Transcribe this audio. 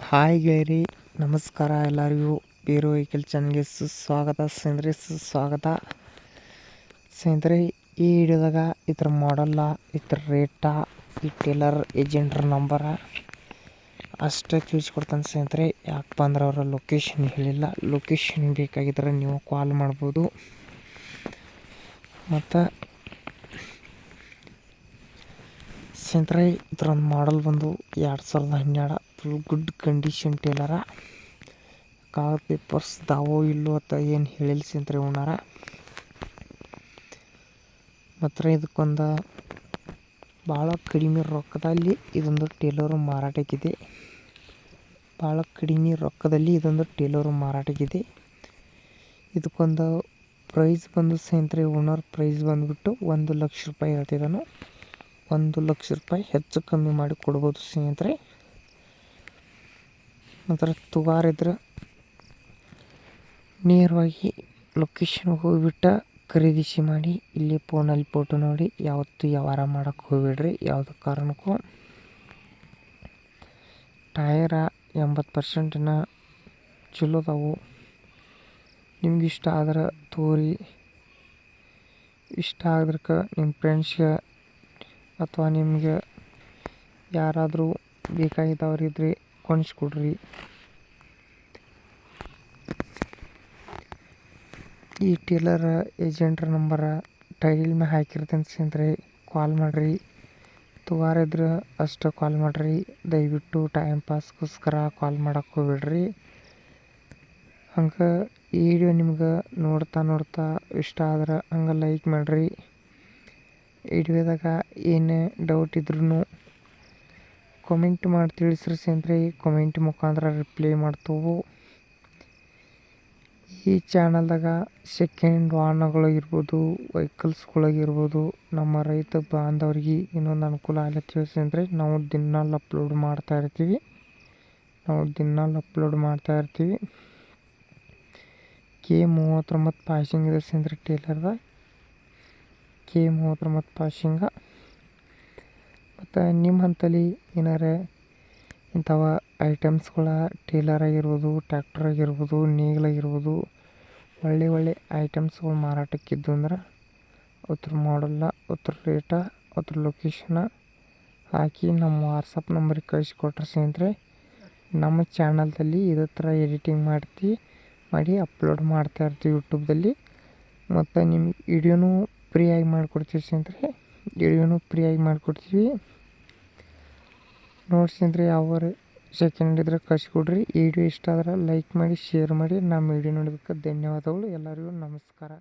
Hi ಗೆಳೆಯರಿ, ನಮಸ್ಕಾರ ಎಲ್ಲರಿಗೂ. ಬೀರು vehicle ಚಾನಲ್ಗೆ ಸುಸ್ವಾಗತ ಸುಸ್ವಾಗತ ಸ್ನೇಹಿತರೆ. ಈ ವಿಡಿಯೋದಾಗ ಇದ್ರ ಮಾಡಲ್ಲ, ಇದ್ರ ರೇಟ, ಈ ಟೇಲರ್ ಏಜೆಂಟ್ರ ನಂಬರ ಅಷ್ಟೇ ತಿಳಿಸ್ಕೊಡ್ತಾನೆ ಸ್ನೇಹಿತರೆ. ಯಾಕಪ್ಪ ಅಂದ್ರೆ ಅವರ ಲೊಕೇಶನ್ ಹೇಳಿಲ್ಲ. ಲೊಕೇಶನ್ ಬೇಕಾಗಿದ್ದರೆ ನೀವು ಕಾಲ್ ಮಾಡ್ಬೋದು. ಮತ್ತು ಸ್ನೇಹಿತರೆ, ಇದ್ರೊಂದು ಮಾಡಲ್ ಬಂದು 2012 full good condition ಟೇಲರ. Car papers ದಾವೋ ಇಲ್ಲೋ ಅಂತ ಏನು ಹೇಳಿಲ್ಲ ಸ್ನೇಹಿತರೆ ಓನರ. ಮಾತ್ರ ಇದಕ್ಕೊಂದು ಭಾಳ ಕಡಿಮೆ ರೊಕ್ಕದಲ್ಲಿ ಇದೊಂದು ಟೇಲರು ಮಾರಾಟಕ್ಕಿದೆ. ಭಾಳ ಕಡಿಮೆ ರೊಕ್ಕದಲ್ಲಿ ಇದೊಂದು ಟೇಲರು ಮಾರಾಟಕ್ಕಿದೆ. ಇದಕ್ಕೊಂದು ಪ್ರೈಸ್ ಬಂದು ಸ್ನೇಹಿತರೆ, ಓನರ್ ಪ್ರೈಸ್ ಬಂದುಬಿಟ್ಟು 1 ಲಕ್ಷ ರೂಪಾಯಿ ಹೇಳ್ತಿದ್ದಾನು. 1 ಲಕ್ಷ ರೂಪಾಯಿ ಹೆಚ್ಚು ಕಮ್ಮಿ ಮಾಡಿ ಕೊಡ್ಬೋದು ಸ್ನೇಹಿತರೆ. ಮಾತ್ರ ತುಗಾರಿದ್ರೆ ನೇರವಾಗಿ ಲೊಕೇಶನ್ಗೆ ಹೋಗಿಬಿಟ್ಟು ಖರೀದಿಸಿ ಮಾಡಿ. ಇಲ್ಲಿ ಫೋನಲ್ಲಿ ಫೋಟೋ ನೋಡಿ ಯಾವತ್ತೂ ವ್ಯವಹಾರ ಮಾಡೋಕ್ಕೆ ಹೋಗ್ಬೇಡ್ರಿ ಯಾವುದೇ ಕಾರಣಕ್ಕೂ. ಟಯರ 80% ಚಲೋ ಅದಾವು. ನಿಮ್ಗೆ ಇಷ್ಟ ಆದ್ರೆ ತೋರಿ, ಇಷ್ಟ ಆದ್ರಕ್ಕೆ ನಿಮ್ಮ ಫ್ರೆಂಡ್ಸ್ಗೆ ಅಥವಾ ನಿಮಗೆ ಯಾರಾದರೂ ಬೇಕಾಗಿದ್ದವ್ರಿದ್ರೆ ಕೊಡಿಸ್ಕೊಡ್ರಿ. ಈ ಟೇಲರ್ ಏಜೆಂಟ್ರ ನಂಬರ ಟೈಟಲ್ ಮೇಲೆ ಹಾಕಿರ್ತೀನಿ ಸ್ನೇಹಿತರೆ. ಕಾಲ್ ಮಾಡಿರಿ. ತುಗಾರಿದ್ರೆ ಅಷ್ಟು ಕಾಲ್ ಮಾಡಿರಿ. ದಯವಿಟ್ಟು ಟೈಮ್ ಪಾಸ್ಗೋಸ್ಕರ ಕಾಲ್ ಮಾಡೋಕ್ಕೆ ಹೋಗ್ಬೇಡ್ರಿ. ಹಂಗೆ ಈ ವಿಡಿಯೋ ನಿಮ್ಗೆ ನೋಡ್ತಾ ಇಷ್ಟ ಆದ್ರೆ ಹಂಗೆ ಲೈಕ್ ಮಾಡಿರಿ. ವಿಡಿಯೋದಾಗ ಏನೇ ಡೌಟ್ ಇದ್ರೂ ಕಾಮೆಂಟ್ ಮಾಡಿ ತಿಳಿಸ್ರಿ ಸ್ನೇಹಿತರೆ. ಕಾಮೆಂಟ್ ಮುಖಾಂತರ ರಿಪ್ಲೈ ಮಾಡ್ತೇವೆ. ಈ ಚಾನಲ್ದಾಗ ಸೆಕೆಂಡ್ ವಾಹನಗಳಿರ್ಬೋದು, ವೆಹಿಕಲ್ಸ್ಗಳಿಗಿರ್ಬೋದು, ನಮ್ಮ ರೈತ ಬಾಂಧವರಿಗೆ ಇನ್ನೊಂದು ಅನುಕೂಲ ಆಗ್ಲತ್ತಿವೆ ಸ್ನೇಹಿತರೆ. ನಾವು ದಿನಾಲು ಅಪ್ಲೋಡ್ ಮಾಡ್ತಾ ಇರ್ತೀವಿ. K39 ಪಾಸಿಂಗ್ ಇದೆ ಸ್ನೇಹಿತರೆ ಟೇಲರ್ದ. K39 ಪಾಸಿಂಗ. ಮತ್ತು ನಿಮ್ಮ ಹಂತಲ್ಲಿ ಏನಾರ ಇಂಥವ ಐಟಮ್ಸ್ಗಳ ಟೇಲರ್ ಆಗಿರ್ಬೋದು, ಟ್ರ್ಯಾಕ್ಟರ್ ಆಗಿರ್ಬೋದು, ನೇಗಿಲಾಗಿರ್ಬೋದು, ಒಳ್ಳೆ ಐಟಮ್ಸ್ಗಳು ಮಾರಾಟಕ್ಕಿದ್ದು ಅಂದ್ರೆ ಅದ್ರ ಮಾಡಲ್ಲ, ಅದ್ರ ರೇಟ, ಅದ್ರ ಲೊಕೇಶನ ಹಾಕಿ ನಮ್ಮ ವಾಟ್ಸಪ್ ನಂಬರಿಗೆ ಕಳಿಸ್ಕೊಟ್ರೆ ಸ್ನೇಹಿತರೆ, ನಮ್ಮ ಚಾನಲ್ದಲ್ಲಿ ಇದೇ ಥರ ಎಡಿಟಿಂಗ್ ಮಾಡಿ ಅಪ್ಲೋಡ್ ಮಾಡ್ತಾ ಇರ್ತೀವಿ ಯೂಟ್ಯೂಬ್ದಲ್ಲಿ. ಮತ್ತು ನಿಮ್ಗೆ ವಿಡಿಯೋನೂ ಫ್ರೀಯಾಗಿ ಮಾಡಿಕೊಡ್ತೀವಿ ಸ್ನೇಹಿತರೆ. ನೋಡಿ ಸ್ನೇಹಿತರೆ, ಯಾವ ಸೆಕೆಂಡ್ ಇದ್ರೆ ಕಳಿಸ್ಕೊಡ್ರಿ. ಈ ವಿಡಿಯೋ ಇಷ್ಟ ಆದ್ರೆ ಲೈಕ್ ಮಾಡಿ, ಶೇರ್ ಮಾಡಿ. ನಮ್ಮ ವಿಡಿಯೋ ನೋಡೋದಕ್ಕೆ ಧನ್ಯವಾದಗಳು. ಎಲ್ಲರಿಗೂ ನಮಸ್ಕಾರ.